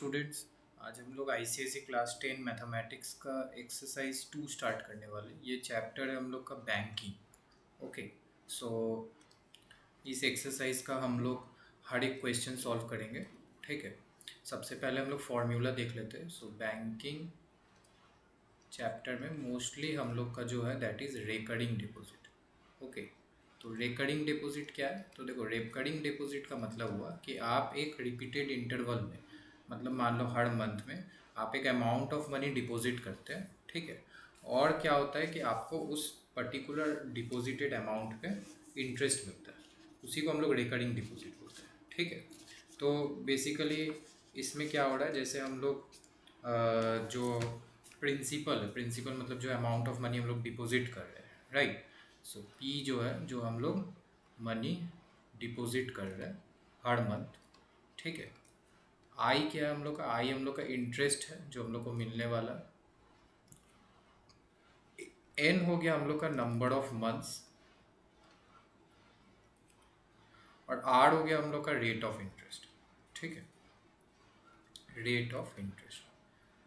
Students, आज हम लोग आईसीएसई क्लास 10 मैथमेटिक्स का एक्सरसाइज 2 स्टार्ट करने वाले। ये चैप्टर है हम लोग का बैंकिंग। ओके, सो इस एक्सरसाइज का हम लोग हर एक क्वेश्चन सॉल्व करेंगे। ठीक है, सबसे पहले हम लोग फॉर्मूला देख लेते हैं। सो बैंकिंग चैप्टर में मोस्टली हम लोग का जो है that is recurring deposit. Okay, तो रिकरिंग डिपॉजिट क्या है? तो देखो, रिकरिंग डिपॉजिट का मतलब हुआ कि आप एक रिपीटेड इंटरवल में, मतलब मान लो हर मंथ में आप एक अमाउंट ऑफ मनी डिपॉजिट करते हैं। ठीक है, और क्या होता है कि आपको उस पर्टिकुलर डिपॉजिटेड अमाउंट पे इंटरेस्ट मिलता है, उसी को हम लोग रिकरिंग डिपॉजिट बोलते हैं। ठीक है, तो बेसिकली इसमें क्या हो रहा है, जैसे हम लोग जो प्रिंसिपल मतलब जो अमाउंट ऑफ मनी हम लोग डिपॉजिट कर रहे हैं, राइट। सो पी जो है, जो हम लोग मनी डिपॉजिट कर रहे हैं हर मंथ। ठीक है, आई क्या है हम लोग का? आई हम लोग का इंटरेस्ट है जो हम लोग को मिलने वाला। एन हो गया हम लोग का नंबर ऑफ मंथ्स, और आर हो गया हम लोग का रेट ऑफ इंटरेस्ट। ठीक है, रेट ऑफ इंटरेस्ट।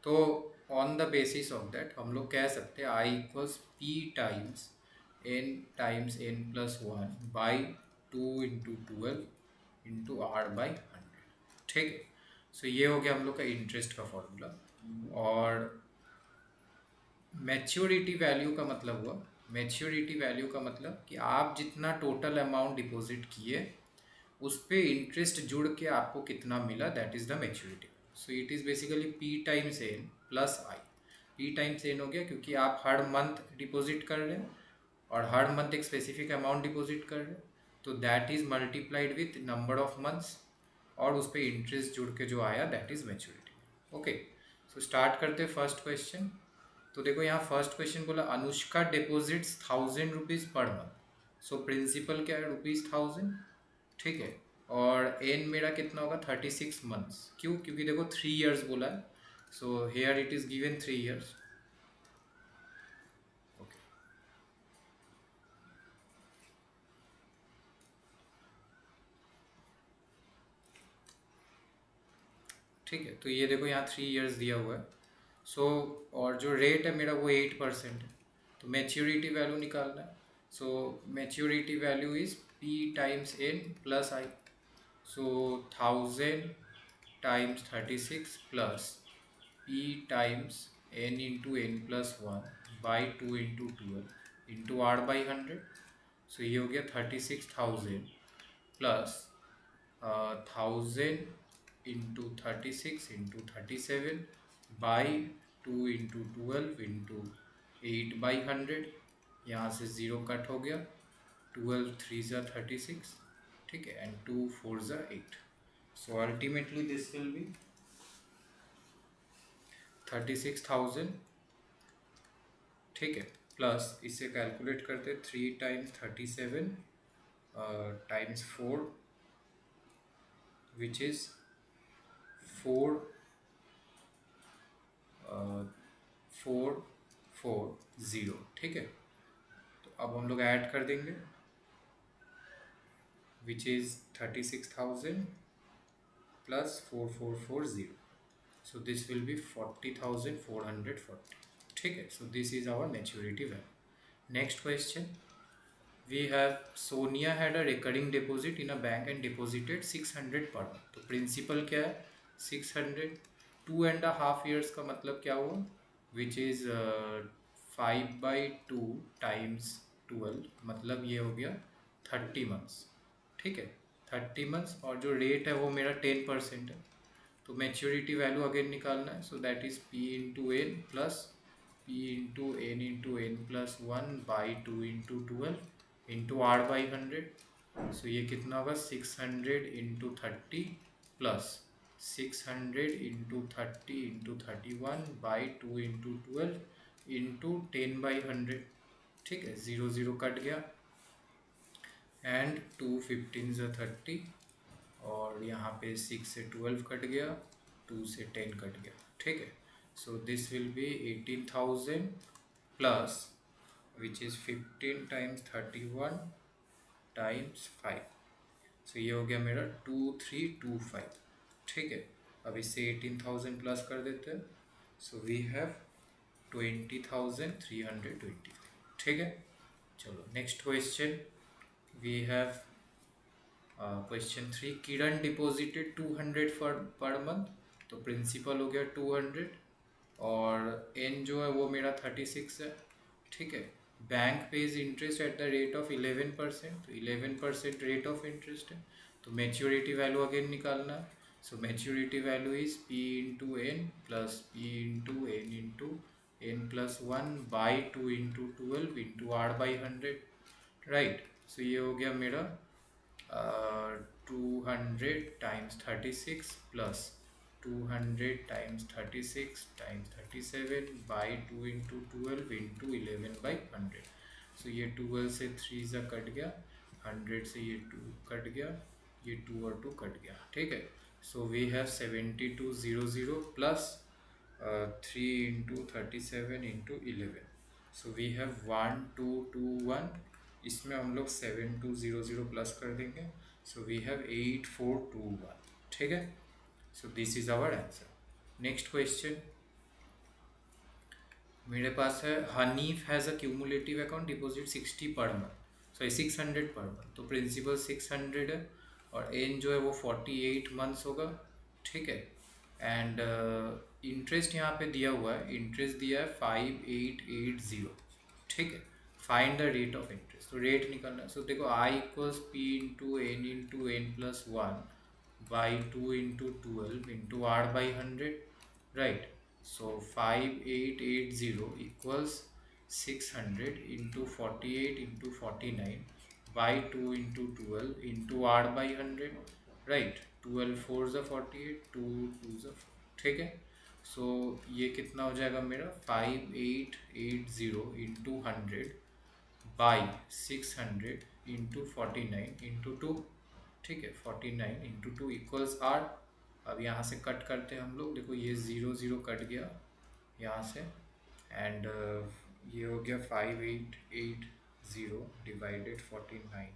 तो on the basis of that हम लोग कह सकते हैं I equals P times N plus one by 2 × 12 × R/100। ठीक है, सो ये हो गया हम लोग का इंटरेस्ट का फॉर्मूला। और मैच्योरिटी वैल्यू का मतलब हुआ, मैच्योरिटी वैल्यू का मतलब कि आप जितना टोटल अमाउंट डिपॉजिट किए उस पे इंटरेस्ट जुड़ के आपको कितना मिला, that is the maturity. So it is basically P times N plus I. P times N हो गया क्योंकि आप हर मंथ डिपॉजिट कर रहे हैं और हर मंथ एक स्पेसिफिक अमाउंट डिपॉजिट कर रहे हैं, तो that is multiplied with number of months, और उस पर इंटरेस्ट जुड़ के जो आया that is maturity. Okay, so start करते हैं फर्स्ट क्वेश्चन। तो देखो यहाँ फर्स्ट क्वेश्चन बोला Anushka deposits 1000 rupees per month. So principal क्या है? ₹1000। ठीक है, और एन मेरा कितना होगा? 36 मंथ्स। क्यों? क्योंकि देखो 3 इयर्स बोला है, so here it is given 3 years. Okay, ठीक है, तो ये देखो यहाँ 3 इयर्स दिया हुआ है। सो और जो रेट है मेरा वो 8% है, तो मैच्योरिटी वैल्यू निकालना है। So maturity value is P times N plus I. So 1000 times 36 plus P times N into N plus one by 2 × 12 into R/100। सो ये हो गया 36,000 प्लस 1000 × 36 × 37 बाई 2 × 12 इंटू 8/100। यहाँ से ज़ीरो कट हो गया, 12 3 ज़ा 36। ठीक है, एंड 2 4 ज़ा 8। So ultimately this will B 36,000। ठीक है, प्लस इसे कैलकुलेट करते 3 टाइम्स 37 टाइम्स 4 विच इज़ 4440। ठीक है, तो अब हम लोग ऐड कर देंगे which is 36,000 plus 4440। So this will be 40,440। ठीक है, so this is our maturity value. Next question, we have Sonia had a recurring deposit in a bank and deposited 600 per month। तो प्रिंसिपल क्या है? 600। 2.5 years का मतलब क्या हुआ? Which is 5/2 times 12, मतलब ये हो गया 30 मंथ्स। ठीक है, 30 मंथ्स, और जो रेट है वो मेरा 10% है, तो मैच्योरिटी वैल्यू अगेन निकालना है। So that is P into N plus p/n plus one by 2 × 12 into R/100। सो ये कितना होगा? 600 × 30 प्लस 600 × 30 × 31 बाई 2 × 12 इंटू 10/100। ठीक है, 0 0 कट गया, एंड 2 15 ज़ा 30, और यहाँ पे 6 से 12 कट गया, 2 से 10 कट गया। ठीक है, so this will B 18,000 plus which is 15 times 31 times 5। सो ये हो गया मेरा 2325। ठीक है, अब इससे 18,000 प्लस कर देते हैं, सो वी हैव 20,320। ठीक है, चलो next question we have question 3। Kiran deposited 200 per month, तो प्रिंसिपल हो गया 200 और एन जो है वो मेरा 36 है। ठीक है, bank page interest eight the rate of 11%, तो 11% रेट ऑफ इंटरेस्ट है, तो मैच्योरिटी वैल्यू अगेन निकालना है। So maturity value is P into N plus P into N plus 1 by 2 into 12 into are by 100। Right, so ये हो गया मेरा 200 times 36 plus 200 times 36 times 37 by 2 into 12 into 11 by 100। So ये 12 से 3 ज़ा cut गया, 100 से ये 2 कट गया, ये 2 और 2 कट गया। ठीक है, so we have 7200 plus 3 into 37 into 11, so we have 1221। इसमें हम लोग 7200 प्लस कर देंगे, सो वी हैव 8421। ठीक है, so this is our answer. Next question मेरे पास है, Hanif has a cumulative account deposit 60 per month, sorry 600 पर मंथ, तो प्रिंसिपल 600 है और एन जो है वो 48 मंथ्स होगा। ठीक है, एंड इंटरेस्ट यहाँ पे दिया हुआ है, इंटरेस्ट दिया है 5880। ठीक है, find the rate of interest, तो रेट निकालना है। सो देखो I equals P into N plus 1 by 2 into 12 into are by 100। Right, so 5880 equals 600 into 48 into 49 by 2 into 12 into are by 100। Right, 12 4 ज़ा 48, 2 2 ज़ा 4। ठीक है, सो ये कितना हो जाएगा मेरा 5880 इंटू 100 बाई 600 इंटू 49 इंटू 2। ठीक है, 49 इंटू 2 इक्वल्स 8। अब यहाँ से कट करते हैं हम लोग, देखो ये 0 0 कट गया यहाँ से, एंड ये हो गया 5880 डिवाइडेड 49।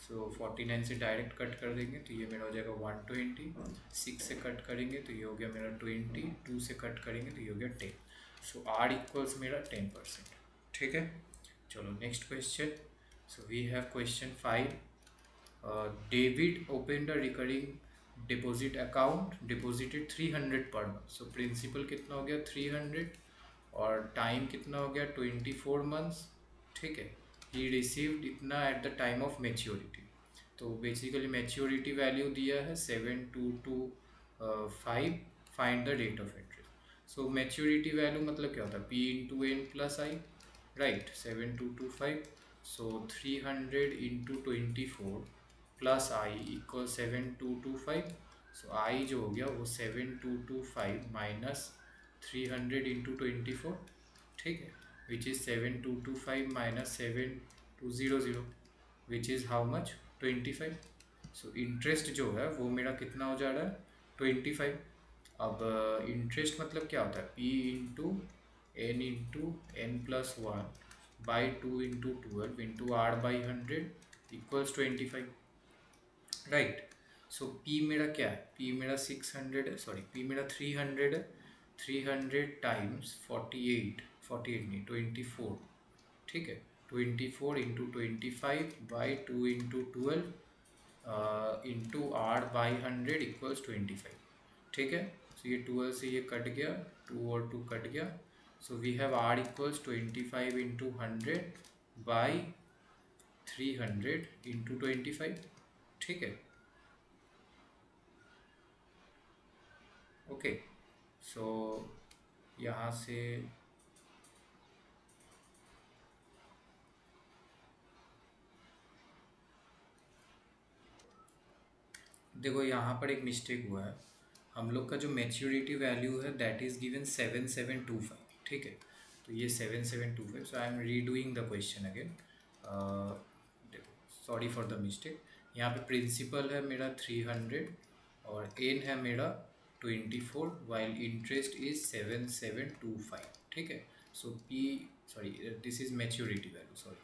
सो 49 से डायरेक्ट कट कर देंगे तो ये मेरा हो जाएगा 120, 6 से कट करेंगे तो ये हो गया मेरा 20, 2 से कट करेंगे तो ये हो गया 10। सो आर इक्वल्स मेरा 10%। ठीक है, चलो next question. So we have question 5। David opened a recurring deposit account deposited 300 per month, so principal कितना हो गया 300 और टाइम कितना हो गया 24 मंथ्स। ठीक है, ही रिसीव्ड इतना eight the time of maturity, तो बेसिकली मेच्योरिटी वैल्यू दिया है 7225, find the rate of interest. So maturity value मतलब क्या होता है P into N plus I. Right, 7225, so 300 into 24 plus i equal 7225। सो आई जो हो गया वो 7225 माइनस 300 इंटू 24। ठीक है, which is 7225 minus 7200 which is how much 25। So interest जो है वो मेरा कितना हो जा रहा है 25। अब इंटरेस्ट मतलब क्या होता है P into N plus 1 by 2 into 12 into are by 100 equals 25। Right, so P मेरा क्या है, पी मेरा 600 है, सॉरी पी मेरा 300 है, 300 टाइम्स 48 नहीं 24। ठीक है, 24 into 25 by 2 into 12 into are by 100 equals 25। ठीक है, सो ये 12 से ये कट गया, 2 और 2 कट गया, so we have R equals 25 into 100 by 300 into 25। ठीक है, ओके, सो यहाँ से देखो यहाँ पर एक मिस्टेक हुआ है, हम लोग का जो मैच्योरिटी वैल्यू है दैट इज़ गिवन 7725। ठीक है, तो ये 7725, so I am redoing the question again. देखो सॉरी फॉर द मिस्टेक, यहाँ पे प्रिंसिपल है मेरा 300 और एन है मेरा 24 वाइल इंटरेस्ट इज 7725। ठीक है, so P sorry this is maturity value, sorry,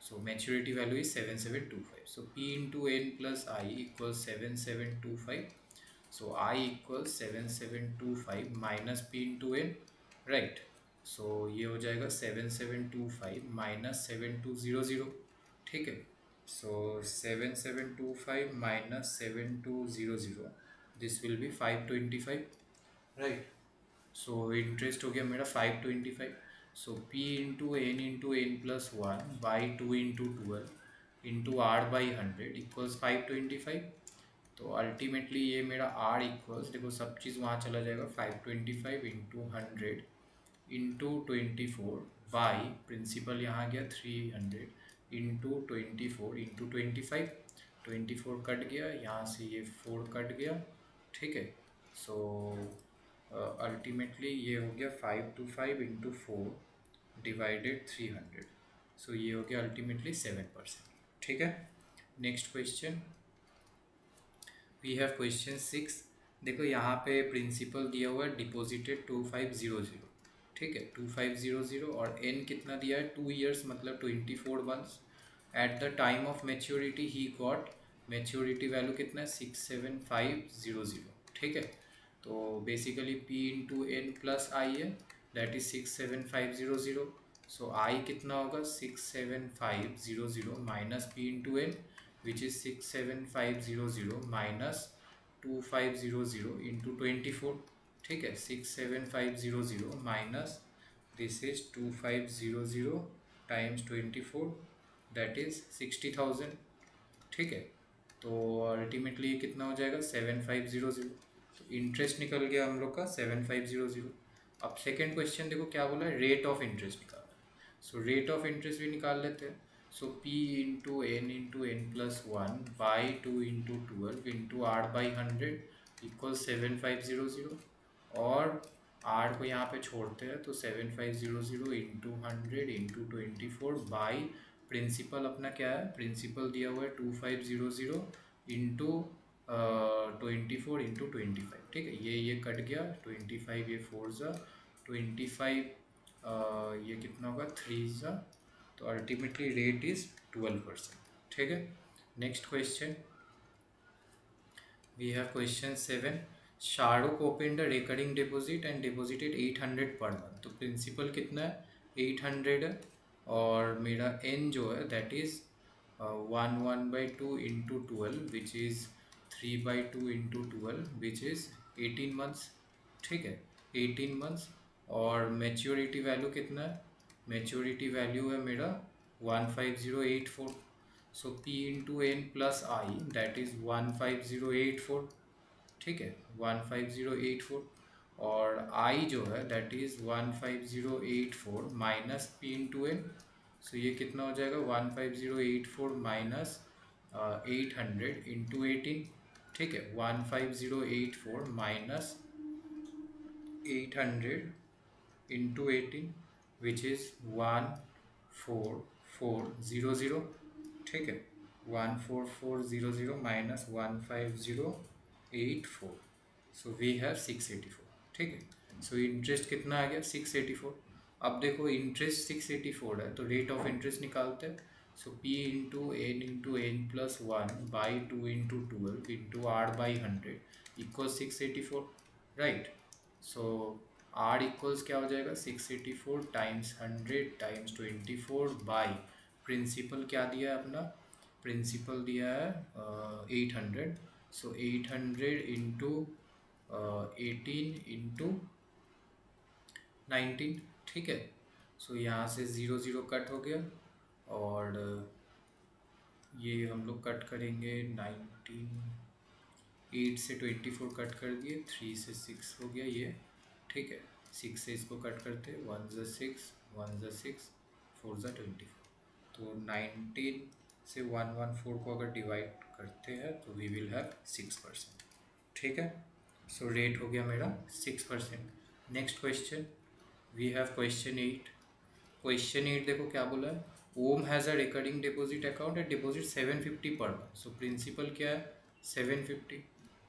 so maturity value is 7725, so p into n plus I equals 7725, so I equal 7725 minus P into N, right. So ये हो जाएगा 7725 minus 7200, ठीक है। So 7725 minus 7200, this will be 525, right. So interest हो गया मेरा 525। So P into N plus one by two into 12 into are by 100 equals 525। तो ultimately ये मेरा आर इक्वल्स, देखो सब चीज़ वहाँ चला जाएगा, 525 इंटू 100 इंटू 24 बाई प्रिंसिपल यहाँ गया 300 इंटू 24 इंटू 25, 24 कट गया यहाँ से, ये 4 कट गया, ठीक है। सो अल्टीमेटली ये हो गया 525 इंटू 4 डिवाइडेड 300। सो ये हो गया अल्टीमेटली 7%, ठीक है। Next question, we have question 6। देखो यहाँ पे प्रिंसिपल दिया हुआ है डिपॉजिटेड 2500, ठीक है, 2500, और एन कितना दिया है 2 ईयर्स मतलब 24 months. At the time of maturity he got, maturity value कितना है 67500, ठीक है। तो basically P into N plus I है, दैट इज 67500। सो आई कितना होगा 67500 minus P into N which is 67500 minus 2500 into 24, ठीक है। 67500 minus this is 2500 times 24, that is 60,000, ठीक है। तो अल्टीमेटली ये कितना हो जाएगा 7500। तो इंटरेस्ट निकल गया हम लोग का 7500। अब सेकेंड क्वेश्चन देखो क्या बोला है, रेट ऑफ इंटरेस्ट निकालना है। सो रेट ऑफ इंटरेस्ट भी निकाल लेते हैं। So P into N plus one by two into 12 into are by 100 equal 7500, और आर को यहाँ पे छोड़ते हैं तो 7500 इंटू 100 इंटू 24 बाई प्रिंसिपल अपना क्या है, प्रिंसिपल दिया हुआ है 2500 इंटू 24 इंटू 25, ठीक है। ये कट गया 25, ये 4 ज़ा 25, ये कितना होगा 3 ज़ा, तो अल्टीमेटली रेट इज़ 12%, ठीक है। Next question, we have question 7। Shahrukh open the recurring deposit and deposited 800 per month. तो प्रिंसिपल कितना है 800 है, और मेरा एन जो है that is 1/2 into 12 which is 3/2 into 12 which is 18 months, ठीक है, 18 मंथ्स। और मेच्योरिटी वैल्यू कितना है, मेच्योरिटी वैल्यू है मेरा 15084। So P into N plus I that is 15084, ठीक है, 15084। और आई जो है that is 15084 minus P into N. So ये कितना हो जाएगा 15084 माइनस 800 इंटू 18, ठीक है, 15084 माइनस 800 इंटू 18 विच इज़ 14400, ठीक है, 14400 माइनस 15084, सो वी हैव 684, ठीक है। सो इंटरेस्ट कितना आ गया 684। अब देखो इंटरेस्ट 684 है तो रेट ऑफ इंटरेस्ट निकालते हैं। So P into N plus one by two into 12 into are by 100 equal 684, right. So R equals क्या हो जाएगा 684 टाइम्स 100 टाइम्स 24 बाई प्रिंसिपल क्या दिया है अपना, प्रिंसिपल दिया है 800। सो 800 इंटू 18 इंटू 19, ठीक है। सो यहाँ से 0 कट हो गया, और ये हम लोग कट करेंगे 19, 8 से 24 कट कर दिए, 3 से 6 हो गया ये, ठीक है। 6 से इसको कट करते, 1 ज़ा 6, 1 ज़ा 6, 4 ज़ा 24। तो 19 से 114 को अगर डिवाइड करते हैं तो वी विल हैव 6%, ठीक है। सो रेट हो गया मेरा 6%। Next question, we have question 8। Question 8 देखो क्या बोला है, Om has a recurring deposit account and deposit 750 पर मंथ। सो प्रिंसिपल क्या है 750,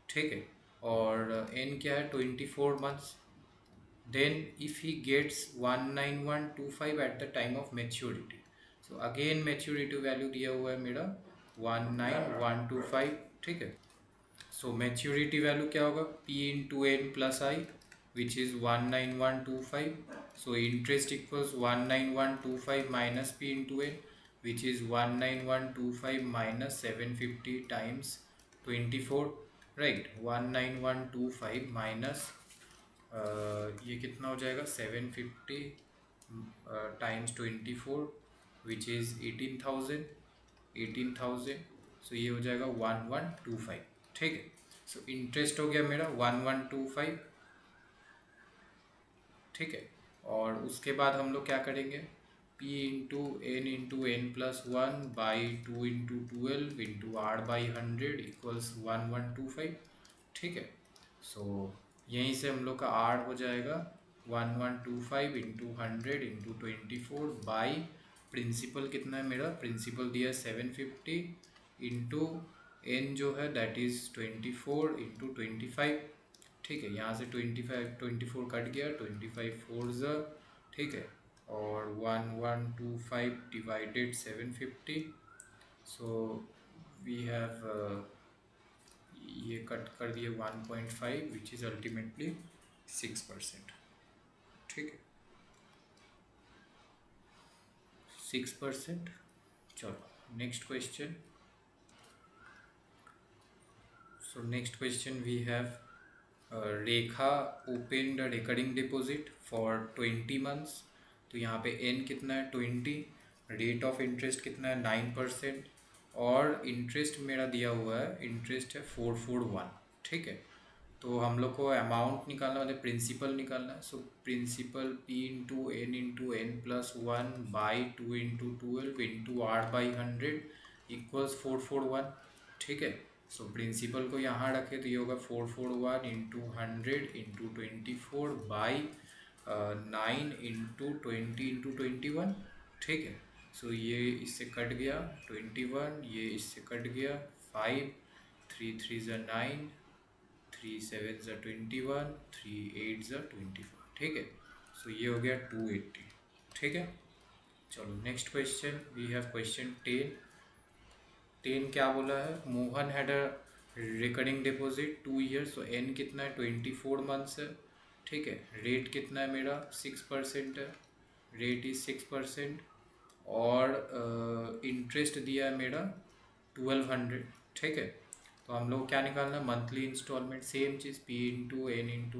ठीक है, और एन क्या है 24 months. Then if he gets 19125 at the time of maturity. So again maturity value दिया हुआ है मेरा 19125, ठीक है। सो मैच्योरिटी वैल्यू क्या होगा, P into N plus I which is 19125. So interest equals 19125 minus P into N which is 19125 minus 750 times 24, right. 19125 minus ये कितना हो जाएगा 750 टाइम्स 24 विच इज़ 18,000. सो ये हो जाएगा 1125. ठीक है. सो इंटरेस्ट हो गया मेरा 1125. ठीक है. और उसके बाद हम लोग क्या करेंगे, P into N plus one by 2 into 12 into are by 100 equals 1125. ठीक है. सो यहीं से हम लोग का आर हो जाएगा 1125 इंटू 100 इंटू 24 बाई प्रिंसिपल कितना है मेरा, प्रिंसिपल दिया 750 इंटू एन जो है दैट इज़ 24 इंटू 25. ठीक है. यहाँ से 24 कट गया, 25 फोर ज़. ठीक है. और 1125 डिवाइडेड 750. सो वी हैव ये कट कर दिए 1.5 विच इज़ अल्टीमेटली 6%. ठीक है. 6%. चलो next question. So next question we have Rekha open the recurring deposit for 20 months. तो यहाँ पे एन कितना है 20, रेट ऑफ इंटरेस्ट कितना है 9%, और इंटरेस्ट मेरा दिया हुआ है, इंटरेस्ट है 441. ठीक है. तो हम लोग को अमाउंट निकालना मतलब प्रिंसिपल निकालना है. So principal P into N plus one by 2 into 12 into are by 100 equals 441. ठीक है. सो प्रिंसिपल को यहाँ रखे तो ये होगा 441 into 100 into 24 by 9 into 20 into 21. ठीक है. सो ये इससे कट गया 21, ये इससे कट गया 5, 3 3 ज़ा 9, 3 7 ज़ा 21, 3 8 ज़ा 24. ठीक है. सो ये हो गया 280. ठीक है. चलो next question we have question 10 क्या बोला है, Mohan had a recurring deposit 2 years. So N कितना है 24 मंथ्स है. ठीक है. रेट कितना है मेरा 6% है, रेट इज 6%. और इंटरेस्ट दिया है मेरा 1200. ठीक है. तो हम लोग क्या निकालना, मंथली इंस्टॉलमेंट, सेम चीज़ P into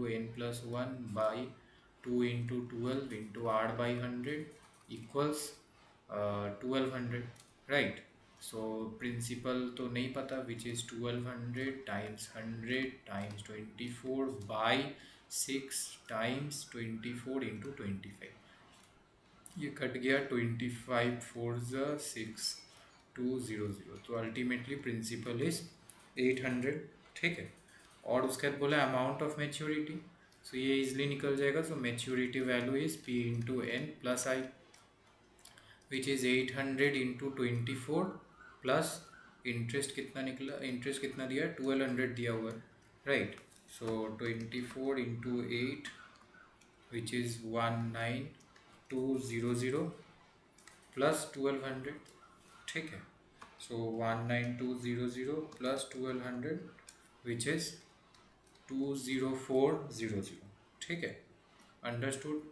N plus one by 2 into 12 into are by 100 equals 1200, right. So principal तो नहीं पता which is 1200 times 100 times 24 by 6 times 24 into 25. ये कट गया 25 फोर ज़ा 6200. तो अल्टीमेटली प्रिंसिपल इज़ 800. ठीक है. और उसके बाद बोला अमाउंट ऑफ मैच्योरिटी. सो ये इजली निकल जाएगा. So maturity value is P into N plus I which is 800 into 24 plus interest कितना निकला, इंटरेस्ट कितना दिया है 1200 दिया हुआ है, right. So 24 into 8 which is 19200 plus 1200. ठीक है. सो 19200 प्लस 1200 विच इज़ 20400. ठीक है. Understood.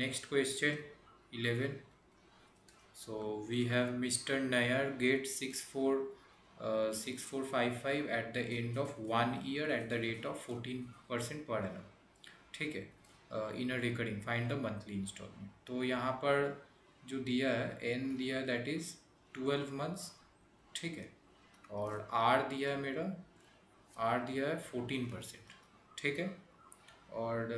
Next question 11. So we have Mr. Nair get 6455 at the end of 1 year at the rate of 14% per annum. ठीक है. In a recurring find the monthly instalment. तो यहाँ पर जो दिया है एन दिया है दैट इज़ 12 मंथ्स. ठीक है. और आर दिया है मेरा, आर दिया है 14%. ठीक है. और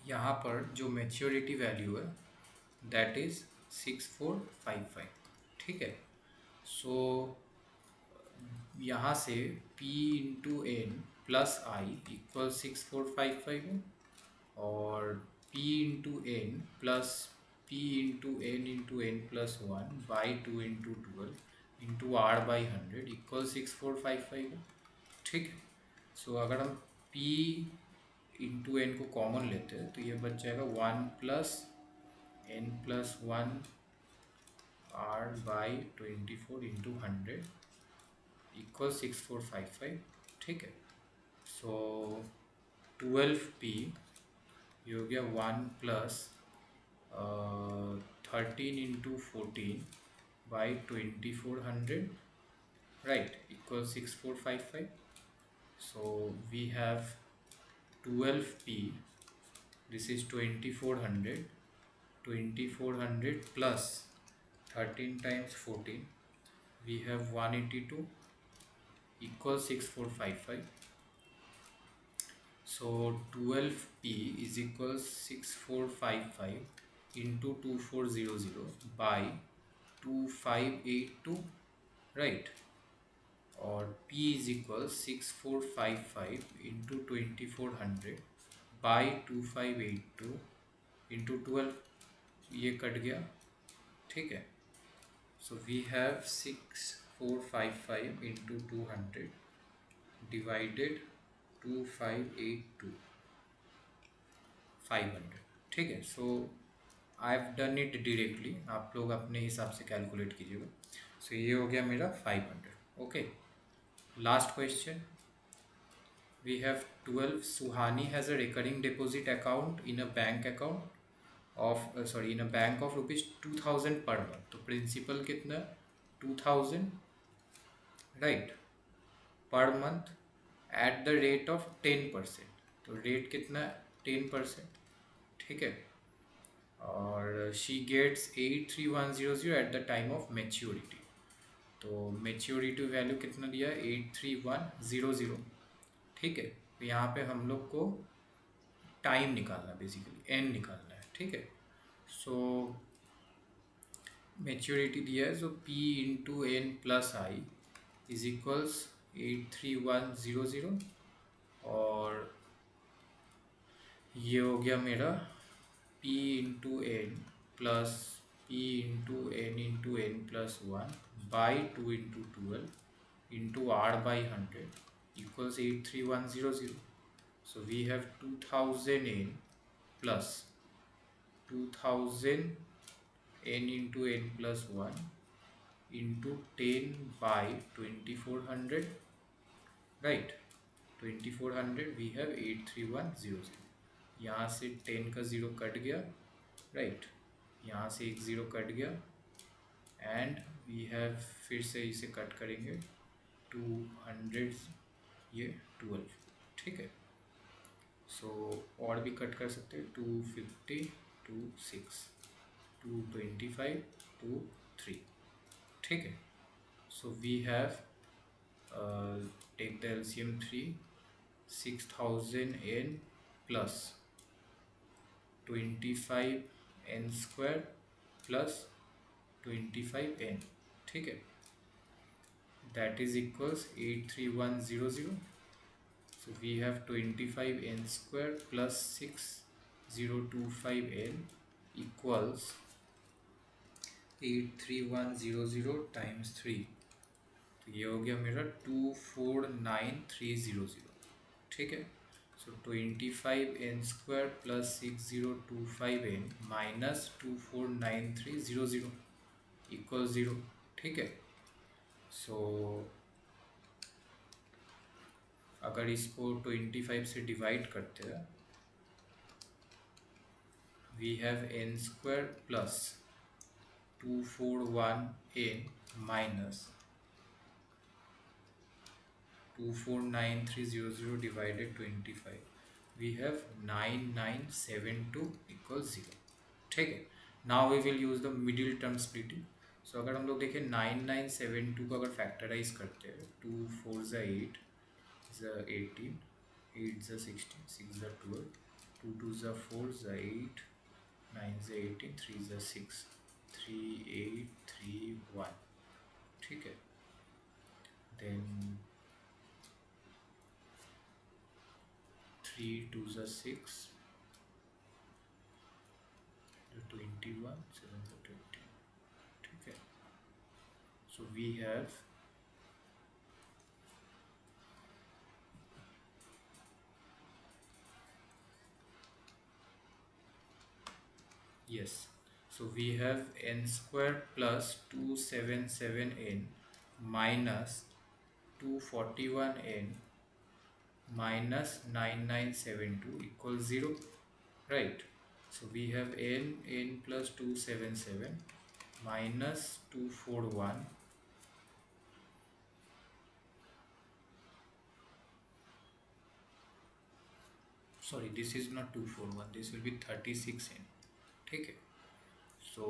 यहाँ पर जो मैच्योरिटी वैल्यू है दैट इज़ 6455. ठीक है. सो यहाँ से P into N plus i equal 6455 है, और P into N plus P into N plus one by 2 into 12 into are by 100 equal 6455 है. ठीक है. सो अगर हम P इंटू एन को कॉमन लेते हैं तो ये बच जाएगा 1 plus n plus one r by 24 into 100 equal 6455, ठीक है। सो 12p ये हो गया 1 plus 13 × 14 by 2400, right, equal 6455. So we have 12p, this is 2400 plus 13 times 14, we have 182 equals 6455. So 12p is equals 6455 into 2400 by 2582, right, और p is equals 6455 into 2400 by 2582 into 12, ये cut गया, ठीक है। So we have 6455 into 200 divided 2582 500, ठीक है। So I have done it directly, आप लोग अपने हिसाब से कैलकुलेट कीजिएगा। सो ये हो गया मेरा 500, okay. Last question, we have 12, Suhani has a recurring deposit account in a bank account of in a bank of ₹2000 per month. तो प्रिंसिपल कितना, 2000, right, per month at the rate of 10%। तो रेट कितना, 10%, ठीक है। और she gets 83100 at the time of maturity. तो maturity value कितना दिया, 83100, ठीक है। तो यहाँ पे हम लोग को टाइम निकालना, बेसिकली एन निकालना है, ठीक है। सो मेच्योरिटी दिया है, so p into N plus i is equals 83100, और ये हो गया मेरा p into N plus p into N plus 1 by 2 into 12 into r by 100 equals 83100। So we have 2000 n plus 2000 n into N plus 1 into 10 by 2400, right, 2400 we have 83100। यहाँ से 10 का 0 cut गया, right, यहाँ से एक 0 कट गया, and we have, फिर से इसे कट करेंगे 200, ये 12, ठीक है। सो और भी कट कर सकते हैं, 250, 26, 225, 23, ठीक है। So we have take the LCM 3, 6000 n plus 25n square plus 25n, ठीक है, that is equals 83100। So we have 25n square plus 6025n equals 83100 times 3, तो ये हो गया मेरा 249300, ठीक है। So 25n square plus 6025n minus 249300 equal 0, ठीक है। सो अगर इसको 25 से डिवाइड करते हैं, we have n square plus 241n minus 249300 divided 25, we have 9972 equals 0, ठीक है। Now we will use the middle term splitting. सो अगर हम लोग देखें 9972 को अगर फैक्टराइज करते हैं, 2 4 ज़ा 8 ज़ा 18, 8 ज़ा 16, 6 ज़ा 12, 2 2 ज़ा 4 ज़ा 8, 9 ज़ा 18, 3 ज़ा 6, 3 8 3 1, ठीक है। देन 3 2 ज़ा 6, 21, 7 ज़ा 20, ठीक है। So we have yes, so we have n square plus 277n minus 241n minus 9972 equals 0, right? So we have n plus 277 minus 241, sorry this is not 241, this will be 36n, ठीक है? So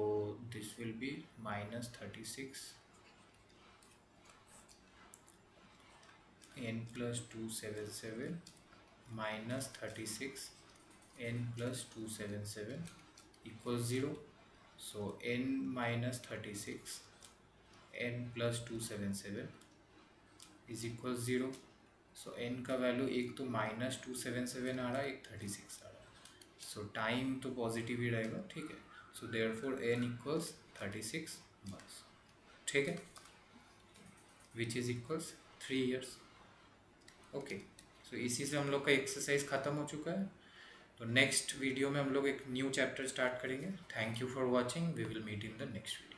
this will be minus 36 n plus 277 minus 36 n plus 277 equals 0. So n minus 36 n plus 277 is equals 0. So n का value एक तो minus 277 आ रहा है, एक 36 आ रहा है, सो टाइम तो पॉजिटिव ही रहेगा, ठीक है? So therefore n equals 36 months, ठीक है, which is equals 3 years. Okay, so इसी से हम लोग का एक्सरसाइज ख़त्म हो चुका है. तो नेक्स्ट वीडियो में हम लोग एक न्यू चैप्टर स्टार्ट करेंगे. Thank you for watching. We will meet in the next video.